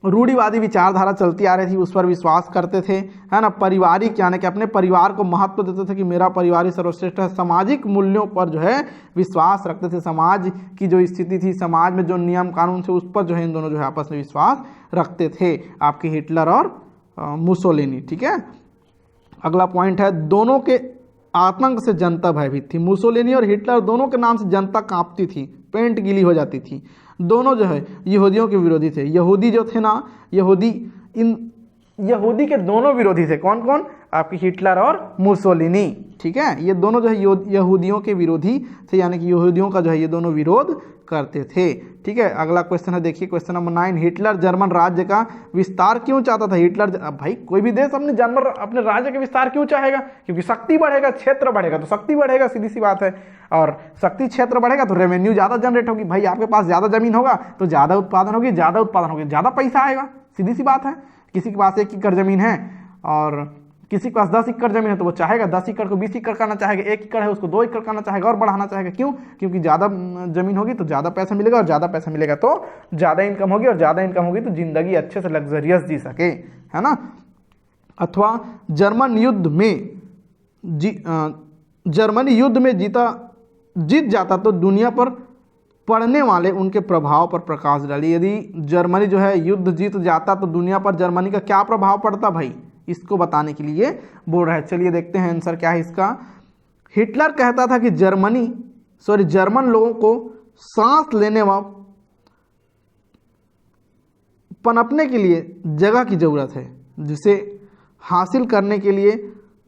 Speaker 1: रूढ़िवादी विचारधारा चलती आ रही थी उस पर विश्वास करते थे, है ना। पारिवारिक, यानी कि अपने परिवार को महत्व देते थे कि मेरा परिवार ही सर्वश्रेष्ठ है। सामाजिक मूल्यों पर जो है विश्वास रखते थे, समाज की जो स्थिति थी, समाज में जो नियम कानून थे उस पर जो है इन दोनों जो है आपस में विश्वास रखते थे, आपके हिटलर और मुसोलिनी, ठीक है। अगला पॉइंट है, दोनों के आतंक से जनता भयभीत थी। मुसोलिनी और हिटलर दोनों के नाम से जनता कांपती थी, पेंट गीली हो जाती थी। दोनों जो है यहूदियों के विरोधी थे। यहूदी जो थे ना, यहूदी के दोनों विरोधी थे। कौन कौन? आपके हिटलर और मुसोलिनी, ठीक है। ये दोनों जो है यहूदियों के विरोधी थे, यानी कि यहूदियों का जो है ये दोनों विरोध करते थे, ठीक है। अगला क्वेश्चन है, देखिए क्वेश्चन नंबर 9, हिटलर जर्मन राज्य का विस्तार क्यों चाहता था? हिटलर, भाई कोई भी देश अपने राज्य का विस्तार क्यों चाहेगा? क्योंकि शक्ति बढ़ेगा, क्षेत्र बढ़ेगा तो शक्ति बढ़ेगा, सीधी सी बात है। और शक्ति क्षेत्र बढ़ेगा तो रेवेन्यू ज़्यादा जनरेट होगी। भाई आपके पास ज़्यादा जमीन होगा तो ज़्यादा उत्पादन होगी, ज़्यादा पैसा आएगा, सीधी सी बात है। किसी के पास 1 एकड़ जमीन है और किसी के पास 10 एकड़ जमीन है तो वो चाहेगा 10 एकड़ को 20 एकड़ करना चाहेगा, 1 एकड़ है उसको 2 एकड़ करना चाहेगा और बढ़ाना चाहेगा। क्यों? क्योंकि ज़्यादा जमीन होगी तो ज़्यादा पैसा मिलेगा, और ज़्यादा पैसा मिलेगा तो ज़्यादा इनकम होगी, और ज़्यादा इनकम होगी तो ज़िंदगी अच्छे से लग्जरियस जी सके, है ना। अथवा जर्मनी युद्ध में जीत जाता तो दुनिया पर पड़ने वाले उनके प्रभाव पर प्रकाश डाली। यदि जर्मनी जो है युद्ध जीत जाता तो दुनिया पर जर्मनी का क्या प्रभाव पड़ता भाई, इसको बताने के लिए बोल रहा है। चलिए देखते हैं आंसर क्या है इसका। हिटलर कहता था कि जर्मन लोगों को सांस लेने व पनपने के लिए जगह की जरूरत है, जिसे हासिल करने के लिए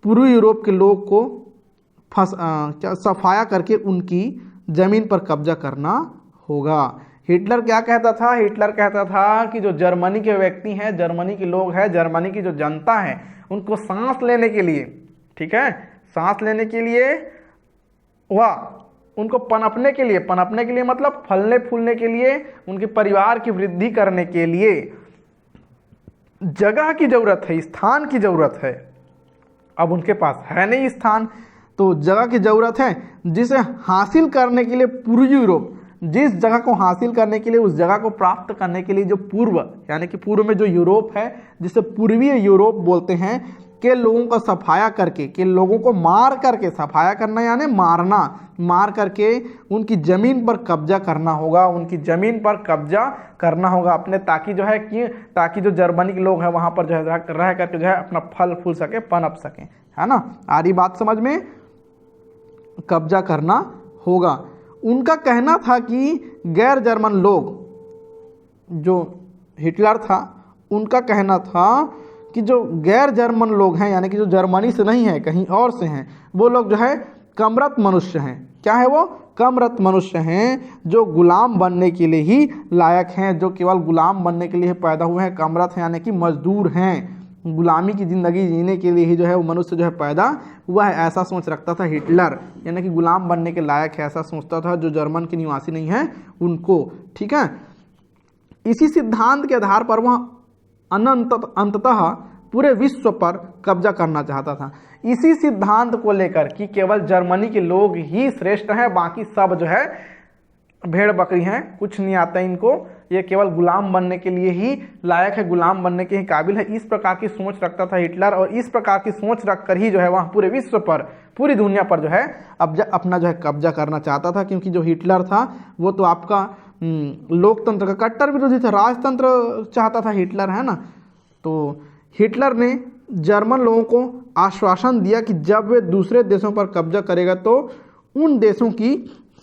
Speaker 1: पूर्वी यूरोप के लोग को सफाया करके उनकी जमीन पर कब्जा करना होगा। हिटलर क्या कहता था? हिटलर कहता था कि जो जर्मनी के व्यक्ति हैं, जर्मनी के लोग हैं, जर्मनी की जो जनता है, उनको सांस लेने के लिए, ठीक है, सांस लेने के लिए व उनको पनपने के लिए मतलब फलने फूलने के लिए, उनके परिवार की वृद्धि करने के लिए जगह की जरूरत है, स्थान की जरूरत है। अब उनके पास है नहीं स्थान, तो जगह की जरूरत है, जिसे हासिल करने के लिए पूर्वी यूरोप, जिस जगह को हासिल करने के लिए, उस जगह को प्राप्त करने के लिए जो पूर्व, यानी कि पूर्व में जो यूरोप है, जिसे पूर्वीय यूरोप बोलते हैं, के लोगों को सफाया करके, के लोगों को मार करके, सफाया करना यानी मारना, मार करके उनकी ज़मीन पर कब्जा करना होगा, उनकी ज़मीन पर कब्जा करना होगा अपने, ताकि जो जर्मनी के लोग हैं वहाँ पर जो है रह करके जो है अपना फल फूल सके, पनप सकें, है ना। आ रही बात समझ में? कब्जा करना होगा। उनका कहना था कि गैर जर्मन लोग, जो हिटलर था, उनका कहना था कि जो गैर जर्मन लोग हैं, यानी कि जो जर्मनी से नहीं है, कहीं और से हैं, वो लोग जो है कमरत मनुष्य हैं। क्या है वो? कमरत मनुष्य हैं जो गुलाम बनने के लिए ही लायक हैं, जो केवल गुलाम बनने के लिए पैदा हुए हैं। कमरत हैं यानी कि मजदूर हैं, गुलामी की ज़िंदगी जीने के लिए ही जो है वो मनुष्य जो है पैदा हुआ है, ऐसा सोच रखता था हिटलर। यानी कि गुलाम बनने के लायक है ऐसा सोचता था जो जर्मन के निवासी नहीं हैं उनको। ठीक है, इसी सिद्धांत के आधार पर वह अंततः पूरे विश्व पर कब्जा करना चाहता था। इसी सिद्धांत को लेकर कि केवल जर्मनी के लोग ही श्रेष्ठ हैं, बाकी सब जो है भेड़ बकरी हैं, कुछ नहीं आता इनको, ये केवल गुलाम बनने के लिए ही लायक है, गुलाम बनने के ही काबिल है। इस प्रकार की सोच रखता था हिटलर, और इस प्रकार की सोच रखकर ही जो है वह पूरे विश्व पर, पूरी दुनिया पर जो है अपना जो है कब्जा करना चाहता था। क्योंकि जो हिटलर था वो तो आपका लोकतंत्र का कट्टर विरोधी था, राजतंत्र चाहता था हिटलर, है ना। तो हिटलर ने जर्मन लोगों को आश्वासन दिया कि जब वे दूसरे देशों पर कब्जा करेगा तो उन देशों की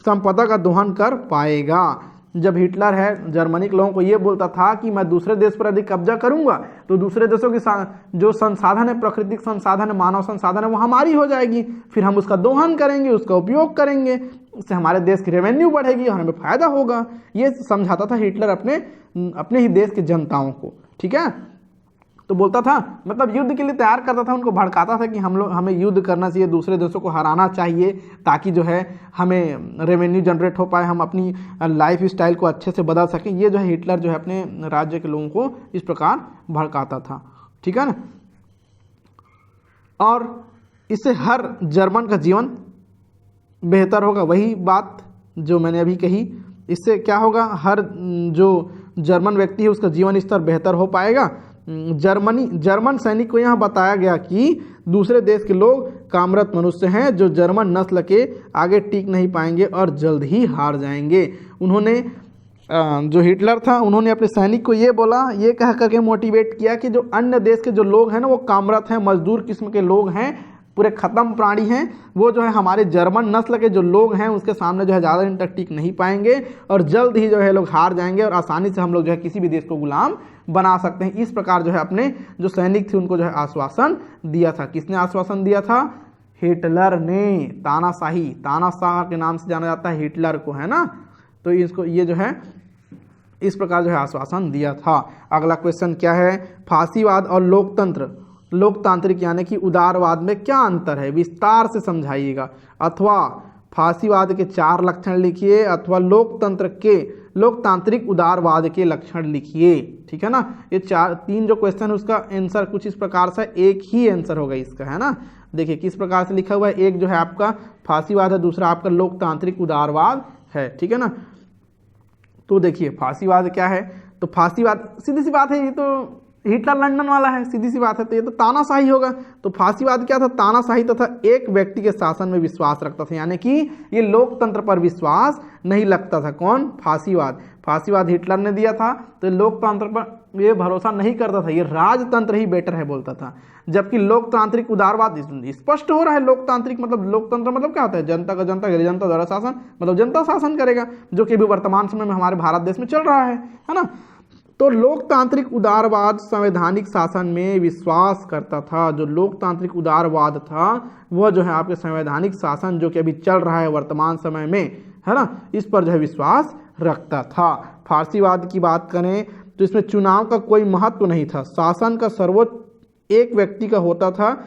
Speaker 1: संपदा का दोहन कर पाएगा। जब हिटलर है जर्मनी के लोगों को ये बोलता था कि मैं दूसरे देश पर यदि कब्जा करूंगा तो दूसरे देशों की जो संसाधन है, प्राकृतिक संसाधन है, मानव संसाधन है, वो हमारी हो जाएगी, फिर हम उसका दोहन करेंगे, उसका उपयोग करेंगे, उससे हमारे देश की रेवेन्यू बढ़ेगी और हमें फायदा होगा। ये समझाता था हिटलर अपने ही देश की जनताओं को। ठीक है, तो बोलता था, मतलब युद्ध के लिए तैयार करता था, उनको भड़काता था कि हमें युद्ध करना चाहिए, दूसरे देशों को हराना चाहिए, ताकि जो है हमें रेवेन्यू जनरेट हो पाए, हम अपनी लाइफ स्टाइल को अच्छे से बदल सकें। ये जो है हिटलर जो है अपने राज्य के लोगों को इस प्रकार भड़काता था। ठीक है ना, और इससे हर जर्मन का जीवन बेहतर होगा। वही बात जो मैंने अभी कही, इससे क्या होगा, हर जो जर्मन व्यक्ति है उसका जीवन स्तर बेहतर हो पाएगा। जर्मन सैनिक को यहाँ बताया गया कि दूसरे देश के लोग कामरत मनुष्य हैं जो जर्मन नस्ल के आगे टिक नहीं पाएंगे और जल्द ही हार जाएंगे। उन्होंने जो हिटलर था उन्होंने अपने सैनिक को ये बोला, ये कह करके मोटिवेट किया कि जो अन्य देश के जो लोग हैं ना वो कामरत हैं, मजदूर किस्म के लोग हैं, पूरे ख़त्म प्राणी हैं, वो जो है हमारे जर्मन नस्ल के जो लोग हैं उसके सामने जो है ज़्यादा दिन तक टिक नहीं पाएंगे और जल्द ही जो है लोग हार जाएंगे और आसानी से हम लोग जो है किसी भी देश को गुलाम बना सकते हैं। इस प्रकार जो है अपने जो सैनिक थे उनको जो है आश्वासन दिया था। किसने आश्वासन दिया था? हिटलर ने। तानाशाह के नाम से जाना जाता है हिटलर को, है ना। तो इसको ये जो है इस प्रकार जो है आश्वासन दिया था। अगला क्वेश्चन क्या है? फांसीवाद और लोकतांत्रिक यानी कि उदारवाद में क्या अंतर है, विस्तार से समझाइएगा। अथवा फांसीवाद के 4 लक्षण लिखिए अथवा लोकतांत्रिक उदारवाद के लक्षण लिखिए। ठीक है ना, ये 3 जो क्वेश्चन है उसका आंसर कुछ इस प्रकार से, एक ही आंसर होगा इसका, है ना। देखिए किस प्रकार से लिखा हुआ है, एक जो है आपका फांसीवाद है, दूसरा आपका लोकतांत्रिक उदारवाद है। ठीक है ना, तो देखिए फांसीवाद क्या है, तो फांसीवाद सीधी सी बात है, ये तो हिटलर लंदन वाला है, सीधी सी बात है, तो ये तो तानाशाही होगा। तो फांसीवाद क्या था? तानाशाही तथा एक व्यक्ति के शासन में विश्वास रखता था, यानी कि ये लोकतंत्र पर विश्वास नहीं लगता था। कौन? फांसीवाद हिटलर ने दिया था, तो लोकतंत्र पर ये भरोसा नहीं करता था, ये राजतंत्र ही बेटर है बोलता था। जबकि लोकतांत्रिक उदारवाद स्पष्ट हो रहा है, लोकतांत्रिक मतलब लोकतंत्र मतलब क्या होता है? जनता का जनता, गैर जनता द्वारा शासन, मतलब जनता शासन करेगा, जो कि भी वर्तमान समय में हमारे भारत देश में चल रहा है ना। तो लोकतांत्रिक उदारवाद संवैधानिक शासन में विश्वास करता था। जो लोकतांत्रिक उदारवाद था वह जो है आपके संवैधानिक शासन जो कि अभी चल रहा है वर्तमान समय में, है ना, इस पर जो है विश्वास रखता था। फांसीवाद की बात करें तो इसमें चुनाव का कोई महत्व नहीं था, शासन का सर्वोच्च एक व्यक्ति का होता था,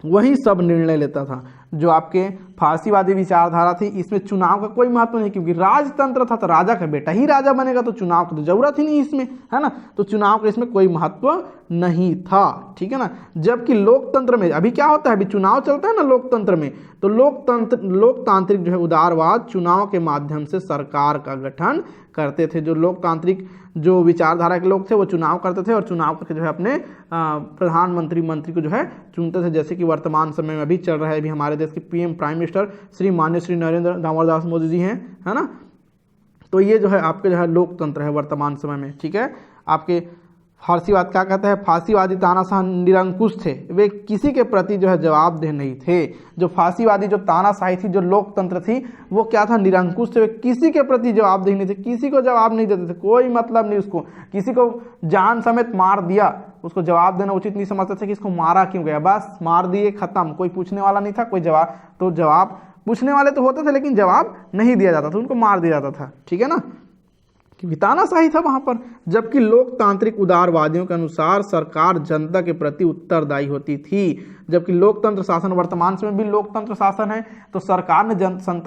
Speaker 1: वही सब निर्णय लेता था। जो आपके फांसीवादी विचारधारा थी इसमें चुनाव का कोई महत्व नहीं, क्योंकि राजतंत्र था तो राजा का बेटा ही राजा बनेगा, तो चुनाव की तो जरूरत ही नहीं इसमें, है ना। तो चुनाव का इसमें कोई महत्व नहीं था। ठीक है ना, जबकि लोकतंत्र में अभी क्या होता है, अभी चुनाव चलता है ना लोकतंत्र में, तो लोकतांत्रिक जो है उदारवाद चुनाव के माध्यम से सरकार का गठन करते थे। जो लोकतांत्रिक जो विचारधारा के लोग थे वो चुनाव करते थे और चुनाव करके जो है अपने प्रधानमंत्री मंत्री को जो है चुनते थे, जैसे कि वर्तमान समय में अभी चल रहा है। अभी हमारे देश के PM prime minister Shri Narendra Damodar Modi ji हैं, है ना। तो ये जो है आपके जो है लोकतंत्र है वर्तमान समय में। ठीक है, आपके फांसीवाद क्या कहता है? फांसीवादी तानाशाह निरंकुश थे, वे किसी के प्रति जो है जवाबदेह नहीं थे। जो फांसीवादी जो तानाशाही थी, जो लोकतंत्र थी, वो क्या था? निरंकुश थे, वे किसी के प्रति जवाबदेह नहीं थे, किसी को जवाब नहीं देते थे, कोई मतलब नहीं उसको, किसी को जान समेत मार दिया उसको जवाब देना उचित नहीं समझते थे कि इसको मारा क्यों गया, बस मार दिए खत्म, कोई पूछने वाला नहीं था, कोई जवाब पूछने वाले तो होते थे लेकिन जवाब नहीं दिया जाता था, उनको मार दिया जाता था, ठीक है ना, कि तानाशाही था वहां पर। जबकि लोकतांत्रिक उदारवादियों के अनुसार सरकार जनता के प्रति उत्तरदायी होती थी। जबकि लोकतंत्र शासन, वर्तमान समय भी लोकतंत्र शासन है, तो सरकार ने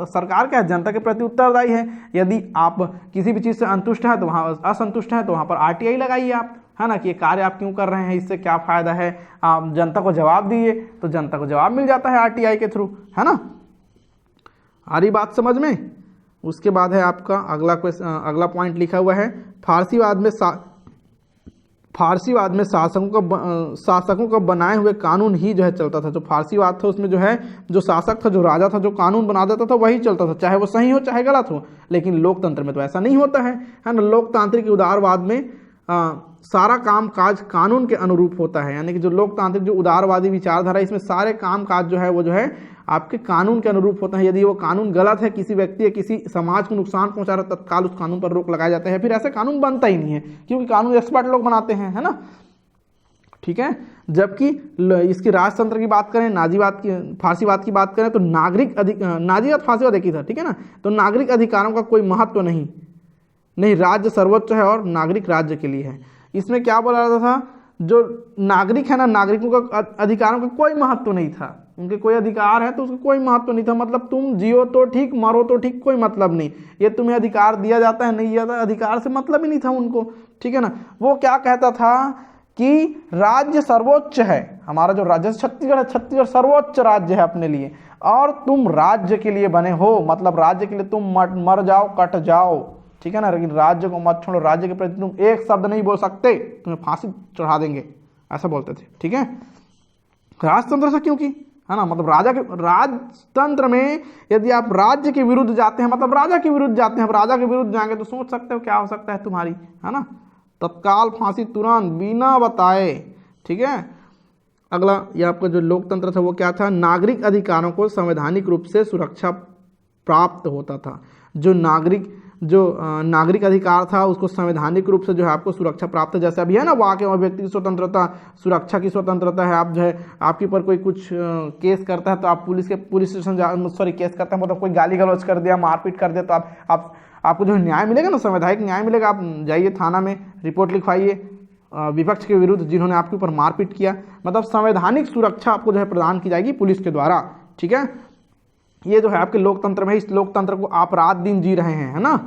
Speaker 1: सरकार क्या है, जनता के प्रति उत्तरदायी है। यदि आप किसी भी चीज से संतुष्ट हैं तो वहां असंतुष्ट हैं तो वहां पर आरटीआई लगाइए आप, है ना, कि ये कार्य आप क्यों कर रहे हैं, इससे क्या फायदा है, आप जनता को जवाब दिए, तो जनता को जवाब मिल जाता है आरटीआई के थ्रू, है ना। आ रही बात समझ में। उसके बाद है आपका अगला पॉइंट लिखा हुआ है, फारसीवाद में शासकों का बनाए हुए कानून ही जो है चलता था। जो फारसीवाद था उसमें जो है जो शासक था, जो राजा था, जो कानून बना देता था वही चलता था, चाहे वो सही हो चाहे गलत हो। लेकिन लोकतंत्र में तो ऐसा नहीं होता है ना। लोकतांत्रिक उदारवाद में सारा काम काज कानून के अनुरूप होता है, यानी कि जो लोकतांत्रिक जो उदारवादी विचारधारा, इसमें सारे काम काज जो है वो जो है आपके कानून के अनुरूप होता है। यदि वो कानून गलत है, किसी व्यक्ति या किसी समाज को नुकसान पहुंचा रहा है, तत्काल उस कानून पर रोक लगाया जाता है। फिर ऐसा कानून बनता ही नहीं है, क्योंकि कानून एक्सपर्ट लोग बनाते हैं, है ना, ठीक है। जबकि इसकी राजतंत्र की बात करें, नाजीवाद की, फारसीवाद की बात करें तो नाजीवाद फारसीवाद एक ही था, ठीक है ना। तो नागरिक अधिकारों का कोई महत्व नहीं, राज्य सर्वोच्च है और नागरिक राज्य के लिए है। इसमें क्या बोला जाता था, जो नागरिक है ना, नागरिकों का अधिकारों का कोई महत्व नहीं था, उनके कोई अधिकार है तो उसका कोई महत्व नहीं था। मतलब तुम जियो तो ठीक, मरो तो ठीक, कोई मतलब नहीं, ये तुम्हें अधिकार दिया जाता है नहीं दिया जाता, अधिकार से मतलब ही नहीं था उनको, ठीक है ना। वो क्या कहता था कि राज्य सर्वोच्च है, हमारा जो राज्य छत्तीसगढ़ है, छत्तीसगढ़ सर्वोच्च राज्य है अपने लिए, और तुम राज्य के लिए बने हो, मतलब राज्य के लिए तुम मर जाओ कट जाओ, ठीक है ना, लेकिन राज्य को मत छोड़ो, राज्य के प्रति तुम एक शब्द नहीं बोल सकते, तुम्हें फांसी चढ़ा देंगे, ऐसा बोलते थे, ठीक है। राजतंत्र से क्योंकि, है ना, मतलब राजतंत्र में यदि आप राज्य के विरुद्ध जाते हैं, मतलब राजा के विरुद्ध जाते हैं, राजा के विरुद्ध जाएंगे तो सोच सकते हो क्या हो सकता है तुम्हारी, है ना, तत्काल फांसी तुरंत बिना बताए, ठीक है। अगला ये आपका जो लोकतंत्र था वो क्या था, नागरिक अधिकारों को संवैधानिक रूप से सुरक्षा प्राप्त होता था। जो नागरिक अधिकार था उसको संवैधानिक रूप से जो है आपको सुरक्षा प्राप्त है। जैसे अभी है ना वाक एवं व्यक्ति की स्वतंत्रता, सुरक्षा की स्वतंत्रता है। आप जो है आपके ऊपर कोई कुछ केस करता है तो आप पुलिस स्टेशन केस करता है, मतलब कोई गाली गलौज कर दिया, मारपीट कर दिया, तो आपको जो न्याय मिलेगा ना, संवैधानिक न्याय मिलेगा। आप जाइए थाना में रिपोर्ट लिखवाइए विपक्ष के विरुद्ध जिन्होंने आपके ऊपर मारपीट किया, मतलब संवैधानिक सुरक्षा आपको जो है प्रदान की जाएगी पुलिस के द्वारा, ठीक है। ये जो है आपके लोकतंत्र में, इस लोकतंत्र को आप रात दिन जी रहे हैं, है ना।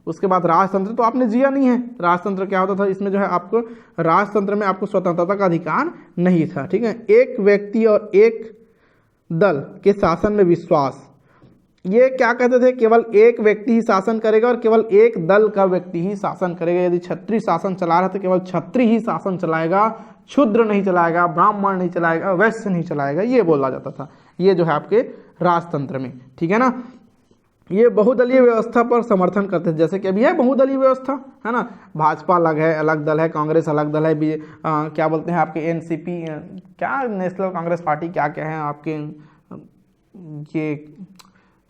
Speaker 1: उसके बाद राजतंत्र तो आपने जिया नहीं है। राजतंत्र क्या होता था, इसमें जो है आपको राजतंत्र में आपको स्वतंत्रता का अधिकार नहीं था, ठीक है। एक व्यक्ति और एक दल के शासन में विश्वास, ये क्या कहते थे, केवल एक व्यक्ति ही शासन करेगा और केवल एक दल का व्यक्ति ही शासन करेगा। यदि क्षत्रिय शासन चला रहा तो केवल क्षत्रिय ही शासन चलाएगा, क्षुद्र नहीं चलाएगा, ब्राह्मण नहीं चलाएगा, वैश्य नहीं चलाएगा, ये बोला जाता था। ये जो है आपके राजतंत्र में, ठीक है ना। ये बहुदलीय व्यवस्था पर समर्थन करते थे, जैसे कि अभी है बहुदलीय व्यवस्था, है ना। भाजपा अलग है, अलग दल है, कांग्रेस अलग दल है, क्या बोलते हैं आपके एनसीपी, क्या नेशनल कांग्रेस पार्टी, क्या क्या है आपके ये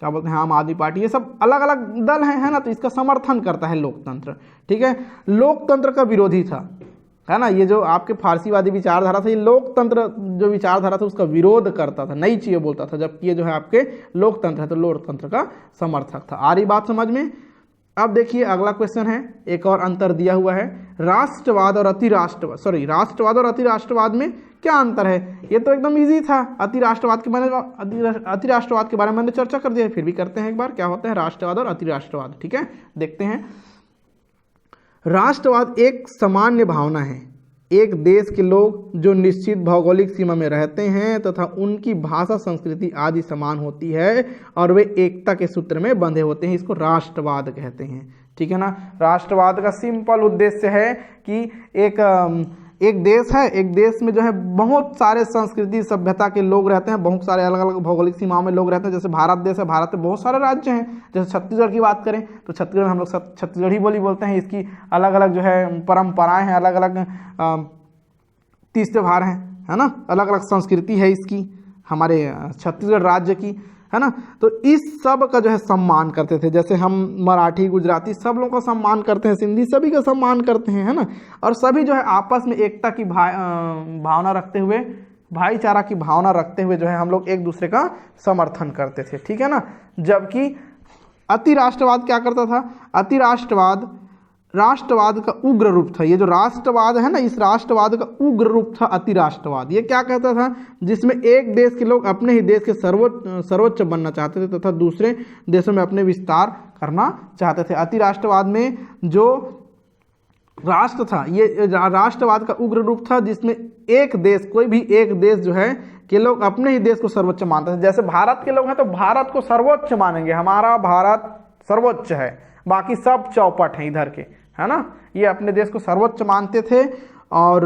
Speaker 1: क्या बोलते हैं आम आदमी पार्टी, ये सब अलग अलग दल हैं, है ना। तो इसका समर्थन करता है लोकतंत्र, ठीक है। लोकतंत्र का विरोधी था, है ना। ये जो आपके फारसीवादी विचारधारा था, ये लोकतंत्र जो विचारधारा था उसका विरोध करता था, नई चीजें बोलता था। जबकि ये जो है आपके लोकतंत्र है तो लोकतंत्र का समर्थक था। आ रही बात समझ में। अब देखिए अगला क्वेश्चन है, एक और अंतर दिया हुआ है, राष्ट्रवाद और अतिराष्ट्रवाद में क्या अंतर है। ये तो एकदम इजी था। अतिराष्ट्रवाद के बारे में मैंने चर्चा कर दिया है, फिर भी करते हैं एक बार, क्या होता है राष्ट्रवाद और अतिराष्ट्रवाद, ठीक है। देखते हैं। राष्ट्रवाद एक सामान्य भावना है, एक देश के लोग जो निश्चित भौगोलिक सीमा में रहते हैं तथा उनकी भाषा, संस्कृति आदि समान होती है और वे एकता के सूत्र में बंधे होते हैं, इसको राष्ट्रवाद कहते हैं, ठीक है ना। राष्ट्रवाद का सिंपल उद्देश्य है कि एक देश है, एक देश में जो है बहुत सारे संस्कृति सभ्यता के लोग रहते हैं, बहुत सारे अलग अलग भौगोलिक सीमाओं में लोग रहते हैं। जैसे भारत देश है, भारत में बहुत सारे राज्य हैं। जैसे छत्तीसगढ़ की बात करें तो छत्तीसगढ़ में हम लोग छत्तीसगढ़ी बोली बोलते हैं। इसकी अलग अलग जो है परंपराएं हैं, अलग अलग तीज त्योहार हैं, है ना, अलग अलग संस्कृति है इसकी, हमारे छत्तीसगढ़ राज्य की, है ना। तो इस सब का जो है सम्मान करते थे। जैसे हम मराठी, गुजराती सब लोगों का सम्मान करते हैं, सिंधी सभी का सम्मान करते हैं, है ना। और सभी जो है आपस में एकता की भावना रखते हुए भाईचारा की भावना रखते हुए जो है हम लोग एक दूसरे का समर्थन करते थे, ठीक है ना। जबकि अति राष्ट्रवाद क्या करता था, अति राष्ट्रवाद राष्ट्रवाद का उग्र रूप था। ये जो राष्ट्रवाद है ना, इस राष्ट्रवाद का उग्र रूप था अति राष्ट्रवाद। ये क्या कहता था, जिसमें एक देश के लोग अपने ही देश के सर्वोच्च बनना चाहते थे तथा दूसरे देशों में अपने विस्तार करना चाहते थे। अति राष्ट्रवाद में जो राष्ट्र था, ये राष्ट्रवाद का उग्र रूप था, जिसमें एक देश, कोई भी एक देश जो है कि लोग अपने ही देश को सर्वोच्च मानते थे। जैसे भारत के लोग हैं तो भारत को सर्वोच्च मानेंगे, हमारा भारत सर्वोच्च है, बाकी सब चौपट हैं इधर के, है ना। ये अपने देश को सर्वोच्च मानते थे और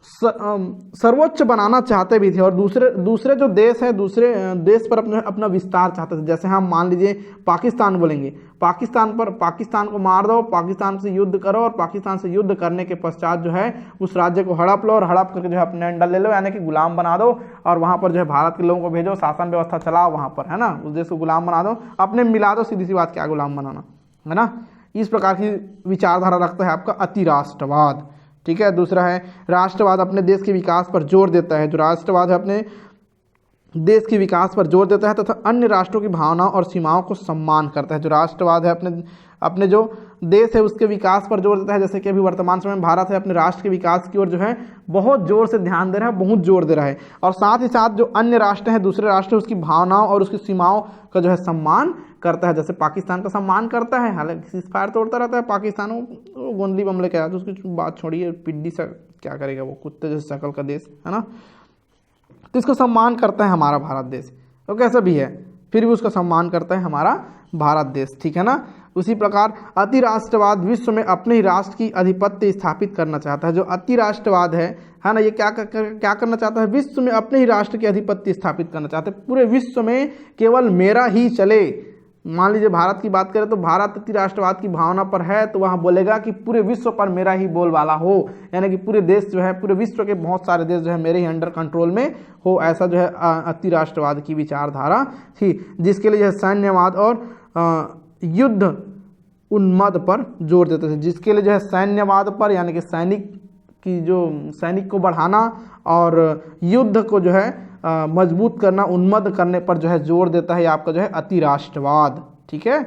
Speaker 1: सर्वोच्च बनाना चाहते भी थे। और दूसरे जो देश है, दूसरे देश पर अपना विस्तार चाहते थे। जैसे हम मान लीजिए पाकिस्तान बोलेंगे, पाकिस्तान को मार दो, पाकिस्तान से युद्ध करो और पाकिस्तान से युद्ध करने के पश्चात जो है उस राज्य को हड़प लो और हड़प करके जो है अपने अंडर ले लो, यानी कि गुलाम बना दो और वहाँ पर जो है भारत के लोगों को भेजो, शासन व्यवस्था चलाओ वहाँ पर, है ना। उस देश को गुलाम बना दो, अपने मिला दो, सीधी सी बात, क्या गुलाम बनाना, है ना। इस प्रकार की विचारधारा रखता है आपका अति राष्ट्रवाद, ठीक है। दूसरा है राष्ट्रवाद अपने देश के विकास पर जोर देता है। जो राष्ट्रवाद है अपने देश के विकास पर जोर देता है तथा अन्य राष्ट्रों की भावनाओं और सीमाओं को सम्मान करता है। जो राष्ट्रवाद है अपने जो देश है उसके विकास पर जोर देता है। जैसे कि अभी वर्तमान समय में भारत है अपने राष्ट्र के विकास की ओर जो है बहुत जोर से ध्यान दे रहा है, बहुत जोर दे रहा है। और साथ ही साथ जो अन्य राष्ट्र हैं, दूसरे राष्ट्र, उसकी भावनाओं और उसकी सीमाओं का जो है सम्मान करता है। जैसे पाकिस्तान का सम्मान करता है, हालांकि सीज़फायर तोड़ता रहता है पाकिस्तान, वो गोंदली बम लेके आया तो उसकी बात छोड़िए, पिड्डी सा क्या करेगा वो, कुत्ते जैसे शक्ल का देश, है ना। तो इसको सम्मान करता है हमारा भारत देश, तो कैसा भी है फिर भी उसका सम्मान करता है हमारा भारत देश, ठीक है ना। उसी प्रकार अति राष्ट्रवाद विश्व में अपने ही राष्ट्र की आधिपत्य स्थापित करना चाहता है। जो अति राष्ट्रवाद है ना, ये क्या करना चाहता है, विश्व में अपने ही राष्ट्र की आधिपत्य स्थापित करना चाहता है। पूरे विश्व में केवल मेरा ही चले। मान लीजिए भारत की बात करें तो भारत अति राष्ट्रवाद की भावना पर है, तो वहाँ बोलेगा कि पूरे विश्व पर मेरा ही बोलबाला हो, यानी कि पूरे देश जो है, पूरे विश्व के बहुत सारे देश जो है मेरे ही अंडर कंट्रोल में हो। ऐसा जो है अति राष्ट्रवाद की विचारधारा थी, जिसके लिए सैन्यवाद और युद्ध उन्माद पर जोर देते थे। जिसके लिए जो है सैन्यवाद पर, यानी कि सैनिक को बढ़ाना और युद्ध को जो है मजबूत करना, उन्मत्त करने पर जो है जोर देता है आपका जो है अति राष्ट्रवाद, ठीक है।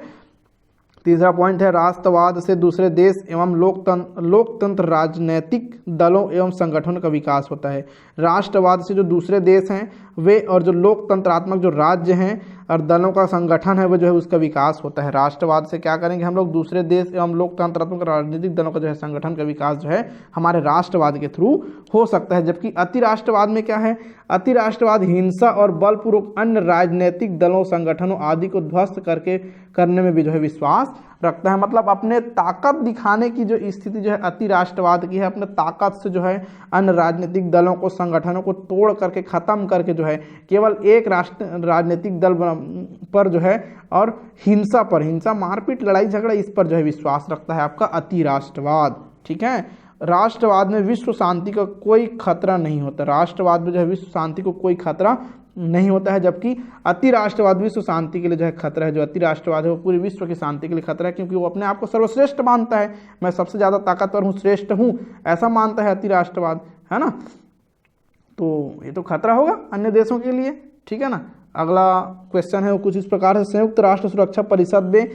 Speaker 1: तीसरा पॉइंट है राष्ट्रवाद से दूसरे देश एवं लोकतंत्र राजनीतिक दलों एवं संगठनों का विकास होता है। राष्ट्रवाद से जो दूसरे देश हैं वे और जो लोकतंत्रात्मक जो राज्य हैं और दलों का संगठन है वो जो है उसका विकास होता है। राष्ट्रवाद से क्या करेंगे हम लोग, दूसरे देश एवं लोकतंत्रात्मक राजनीतिक दलों का जो है संगठन का विकास जो है हमारे राष्ट्रवाद के थ्रू हो सकता है। जबकि अति राष्ट्रवाद में क्या है, अति राष्ट्रवाद हिंसा और बलपूर्वक अन्य राजनीतिक दलों, संगठनों आदि को ध्वस्त करने में भी जो है विश्वास रखता है। मतलब अपने ताकत दिखाने की जो स्थिति जो है अति राष्ट्रवाद की है, अपने ताकत से जो है अन्य राजनीतिक दलों को, संगठनों को तोड़ करके, खत्म करके जो है केवल एक राजनीतिक दल पर जो है और हिंसा, मारपीट, लड़ाई झगड़ा, इस पर जो है विश्वास रखता है आपका अति राष्ट्रवाद, ठीक है। राष्ट्रवाद में विश्व शांति का कोई खतरा नहीं होता। राष्ट्रवाद में जो है विश्व शांति को कोई खतरा नहीं होता है, जबकि अति राष्ट्रवाद विश्व शांति के लिए जो है खतरा है। जो अति राष्ट्रवाद है वो पूरी विश्व की शांति के लिए खतरा है, क्योंकि वो अपने आप को सर्वश्रेष्ठ मानता है, मैं सबसे ज़्यादा ताकतवर हूँ, श्रेष्ठ हूँ, ऐसा मानता है अति राष्ट्रवाद, है ना। तो ये तो खतरा होगा अन्य देशों के लिए, ठीक है ना। अगला क्वेश्चन है वो कुछ इस प्रकार से, संयुक्त राष्ट्र सुरक्षा परिषद में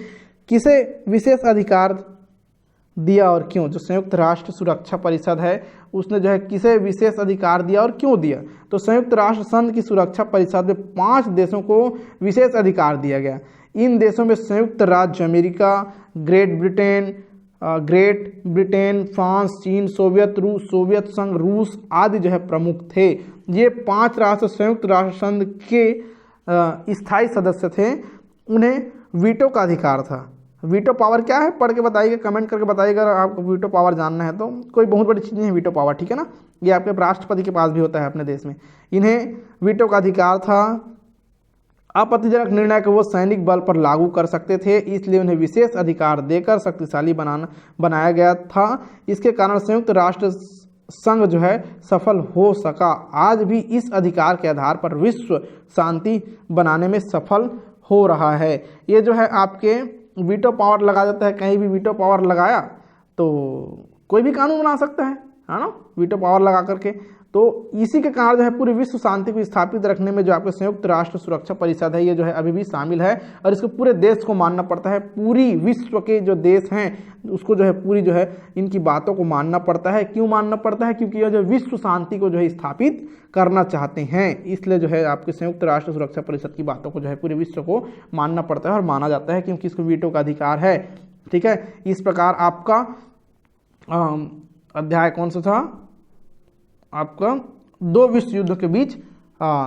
Speaker 1: किसे विशेष अधिकार दिया और क्यों। जो संयुक्त राष्ट्र सुरक्षा परिषद है उसने जो है किसे विशेष अधिकार दिया और क्यों दिया। तो संयुक्त राष्ट्र संघ की सुरक्षा परिषद में 5 देशों को विशेष अधिकार दिया गया। इन देशों में संयुक्त राज्य अमेरिका, ग्रेट ब्रिटेन, फ्रांस, चीन, सोवियत संघ, रूस आदि जो है प्रमुख थे। ये 5 राष्ट्र संयुक्त राष्ट्र संघ के स्थायी सदस्य थे। उन्हें वीटो का अधिकार था। वीटो पावर क्या है पढ़ के बताइएगा, कमेंट करके बताइएगा अगर आपको वीटो पावर जानना है तो। कोई बहुत बड़ी चीज़ नहीं है वीटो पावर, ठीक है ना। ये आपके राष्ट्रपति के पास भी होता है अपने देश में। इन्हें वीटो का अधिकार था। आपत्तिजनक निर्णय को वो सैनिक बल पर लागू कर सकते थे, इसलिए उन्हें विशेष अधिकार देकर शक्तिशाली बनाया गया था। इसके कारण संयुक्त राष्ट्र संघ जो है सफल हो सका। आज भी इस अधिकार के आधार पर विश्व शांति बनाने में सफल हो रहा है। ये जो है आपके वीटो पावर लगा देता है, कहीं भी वीटो पावर लगाया तो कोई भी कानून बना सकता है है ना, वीटो पावर लगा करके। तो इसी के कारण जो है पूरे विश्व शांति को स्थापित रखने में जो आपके संयुक्त राष्ट्र सुरक्षा परिषद है ये जो है अभी भी शामिल है, और इसको पूरे देश को मानना पड़ता है। पूरी विश्व के जो देश हैं उसको जो है पूरी जो है इनकी बातों को मानना पड़ता है। क्यों मानना पड़ता है? क्योंकि ये जो विश्व शांति को जो है स्थापित करना चाहते हैं, इसलिए जो है आपके संयुक्त राष्ट्र सुरक्षा परिषद की बातों को जो है पूरे विश्व को मानना पड़ता है और माना जाता है, क्योंकि इसको वीटो का अधिकार है। ठीक है, इस प्रकार आपका अध्याय कौन सा था? आपका दो विश्व युद्धों के बीच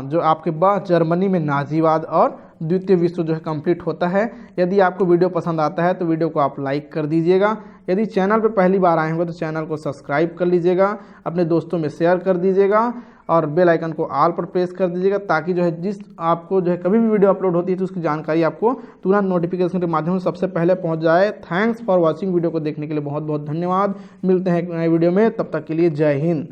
Speaker 1: जो आपके बाद जर्मनी में नाजीवाद और द्वितीय विश्व जो है कंप्लीट होता है। यदि आपको वीडियो पसंद आता है तो वीडियो को आप लाइक कर दीजिएगा। यदि चैनल पे पहली बार आए होंगे तो चैनल को सब्सक्राइब कर लीजिएगा, अपने दोस्तों में शेयर कर दीजिएगा और बेल आइकन को ऑल पर प्रेस कर दीजिएगा, ताकि जो है जिस आपको जो है कभी भी वीडियो अपलोड होती है तो उसकी जानकारी आपको तुरंत नोटिफिकेशन के माध्यम से सबसे पहले पहुंच जाए। Thanks for watching. वीडियो को देखने के लिए बहुत बहुत धन्यवाद। मिलते हैं एक नए वीडियो में, तब तक के लिए जय हिंद।